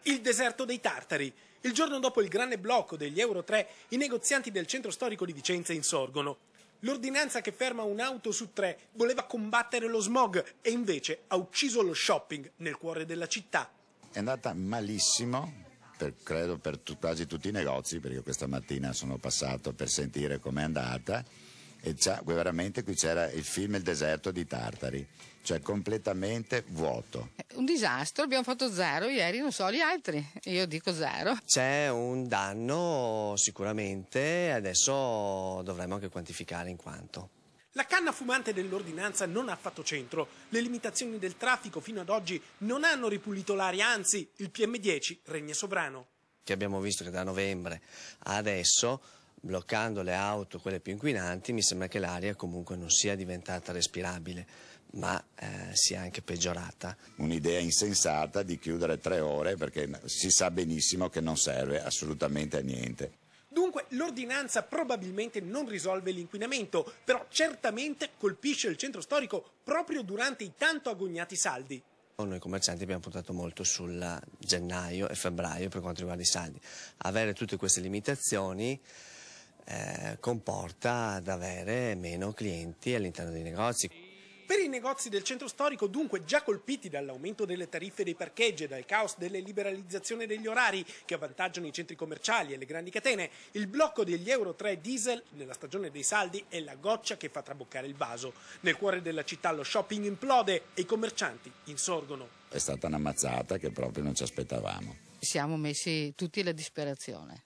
Il deserto dei Tartari. Il giorno dopo il grande blocco degli Euro 3, i negozianti del centro storico di Vicenza insorgono. L'ordinanza che ferma un'auto su 3 voleva combattere lo smog e invece ha ucciso lo shopping nel cuore della città. È andata malissimo, credo per quasi tutti i negozi, perché questa mattina sono passato per sentire com'è andata e veramente qui c'era il film Il deserto di Tartari, cioè completamente vuoto. Un disastro, abbiamo fatto 0 ieri, non so gli altri, io dico 0. C'è un danno sicuramente, adesso dovremo anche quantificare in quanto. La canna fumante dell'ordinanza non ha fatto centro. Le limitazioni del traffico fino ad oggi non hanno ripulito l'aria, anzi il PM10 regna sovrano. Che abbiamo visto che da novembre a adesso, bloccando le auto, quelle più inquinanti, mi sembra che l'aria comunque non sia diventata respirabile, ma sia anche peggiorata. Un'idea insensata di chiudere 3 ore perché si sa benissimo che non serve assolutamente a niente. Dunque l'ordinanza probabilmente non risolve l'inquinamento, però certamente colpisce il centro storico proprio durante i tanto agognati saldi. Noi commercianti abbiamo puntato molto sul gennaio e febbraio per quanto riguarda i saldi. Avere tutte queste limitazioni comporta ad avere meno clienti all'interno dei negozi. Per i negozi del centro storico, dunque, già colpiti dall'aumento delle tariffe dei parcheggi e dal caos delle liberalizzazioni degli orari che avvantaggiano i centri commerciali e le grandi catene, il blocco degli Euro 3 diesel nella stagione dei saldi è la goccia che fa traboccare il vaso. Nel cuore della città lo shopping implode e i commercianti insorgono. È stata una mazzata che proprio non ci aspettavamo. Siamo messi tutti alla disperazione.